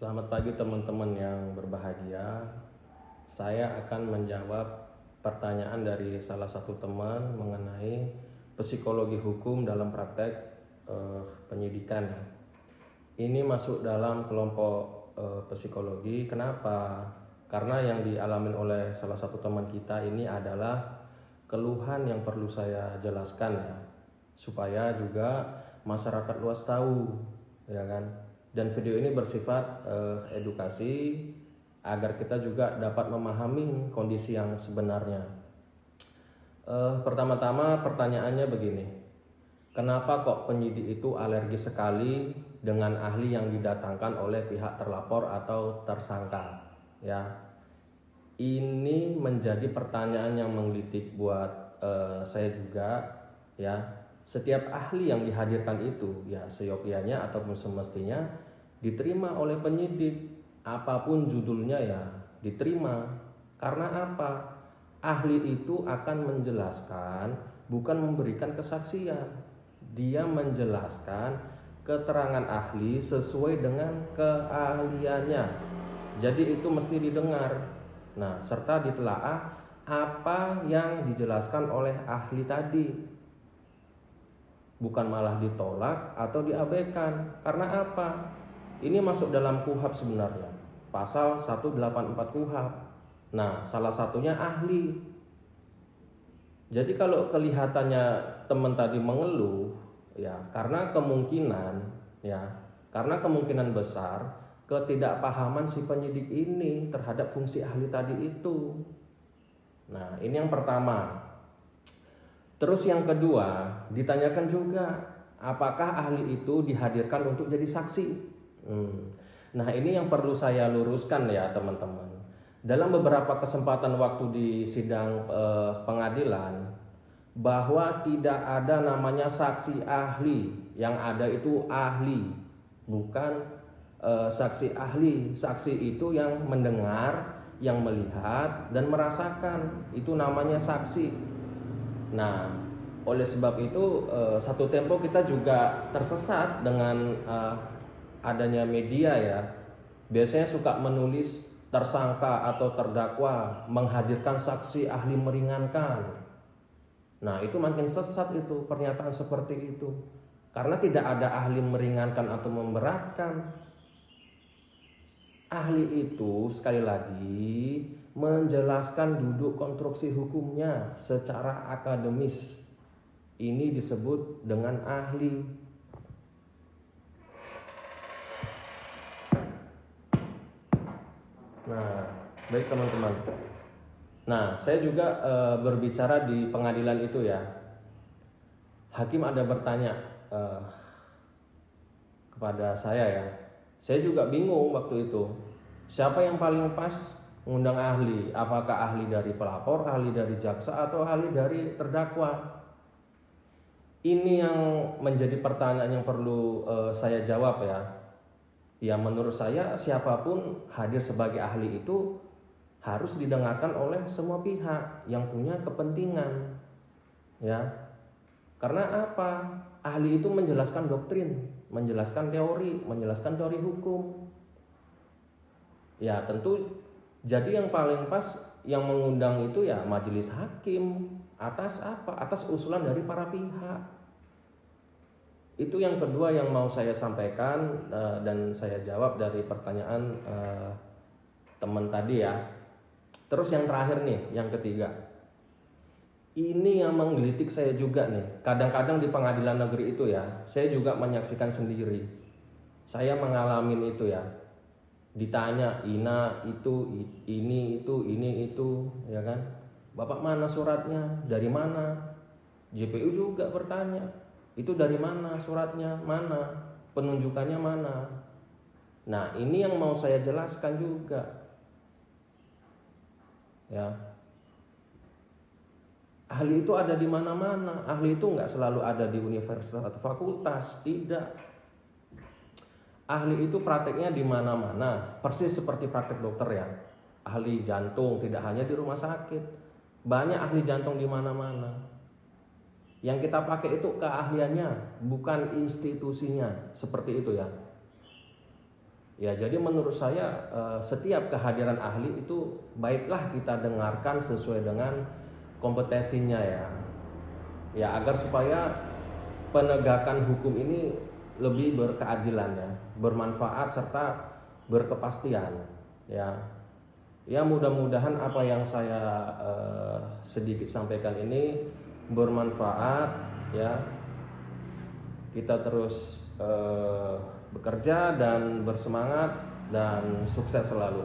Selamat pagi teman-teman yang berbahagia. Saya akan menjawab pertanyaan dari salah satu teman mengenai psikologi hukum dalam praktek penyidikan. Ini masuk dalam kelompok psikologi. Kenapa? Karena yang dialami oleh salah satu teman kita ini adalah keluhan yang perlu saya jelaskan ya, supaya juga masyarakat luas tahu, ya kan? Dan video ini bersifat edukasi agar kita juga dapat memahami kondisi yang sebenarnya. Pertama-tama pertanyaannya begini, kenapa kok penyidik itu alergi sekali dengan ahli yang didatangkan oleh pihak terlapor atau tersangka? Ya, ini menjadi pertanyaan yang menggelitik buat saya juga. Ya, setiap ahli yang dihadirkan itu ya seyogyanya ataupun semestinya diterima oleh penyidik, apapun judulnya ya diterima. Karena apa? Ahli itu akan menjelaskan, bukan memberikan kesaksian. Dia menjelaskan keterangan ahli sesuai dengan keahliannya. Jadi itu mesti didengar. Nah, serta ditelaah apa yang dijelaskan oleh ahli tadi. Bukan malah ditolak atau diabaikan. Karena apa? Ini masuk dalam KUHP sebenarnya, pasal 184 KUHP. Nah, salah satunya ahli. Jadi kalau kelihatannya teman tadi mengeluh, ya karena kemungkinan besar ketidakpahaman si penyidik ini terhadap fungsi ahli tadi itu. Nah, ini yang pertama. Terus yang kedua, ditanyakan juga apakah ahli itu dihadirkan untuk jadi saksi. Nah, ini yang perlu saya luruskan ya teman-teman. Dalam beberapa kesempatan waktu di sidang pengadilan, bahwa tidak ada namanya saksi ahli. Yang ada itu ahli, bukan saksi ahli. Saksi itu yang mendengar, yang melihat dan merasakan, itu namanya saksi. Nah, oleh sebab itu satu tempo kita juga tersesat dengan adanya media ya. Biasanya suka menulis tersangka atau terdakwa menghadirkan saksi ahli meringankan. Nah, itu makin sesat itu pernyataan seperti itu. Karena tidak ada ahli meringankan atau memberatkan. Ahli itu sekali lagi menjelaskan duduk konstruksi hukumnya secara akademis. Ini disebut dengan ahli. Nah, baik teman-teman. Nah, saya juga berbicara di pengadilan itu ya. Hakim ada bertanya kepada saya ya. Saya juga bingung waktu itu. Siapa yang paling pas mengundang ahli? Apakah ahli dari pelapor, ahli dari jaksa, atau ahli dari terdakwa? Ini yang menjadi pertanyaan yang perlu saya jawab ya. Ya, menurut saya siapapun hadir sebagai ahli itu harus didengarkan oleh semua pihak yang punya kepentingan. Ya. Karena apa? Ahli itu menjelaskan doktrin, menjelaskan teori hukum. Ya, tentu jadi yang paling pas yang mengundang itu ya majelis hakim atas apa? Atas usulan dari para pihak. Itu yang kedua yang mau saya sampaikan dan saya jawab dari pertanyaan teman tadi ya. Terus yang terakhir nih, yang ketiga. Ini yang menggelitik saya juga nih. Kadang-kadang di pengadilan negeri itu ya, saya juga menyaksikan sendiri. Saya mengalami itu ya. Ditanya ini itu, ya kan? Bapak mana suratnya? Dari mana? JPU juga bertanya. Itu dari mana suratnya? Mana? Penunjukannya mana? Nah, ini yang mau saya jelaskan juga. Ya. Ahli itu ada di mana-mana. Ahli itu nggak selalu ada di universitas atau fakultas, tidak. Ahli itu prakteknya di mana-mana, persis seperti praktek dokter ya. Ahli jantung tidak hanya di rumah sakit, banyak ahli jantung di mana-mana. Yang kita pakai itu keahliannya, bukan institusinya, seperti itu ya. Ya, jadi menurut saya setiap kehadiran ahli itu baiklah kita dengarkan sesuai dengan kompetensinya ya. Ya, agar supaya penegakan hukum ini lebih berkeadilan ya, bermanfaat serta berkepastian ya. Ya, mudah-mudahan apa yang saya sedikit sampaikan ini bermanfaat ya. Kita terus bekerja dan bersemangat dan sukses selalu.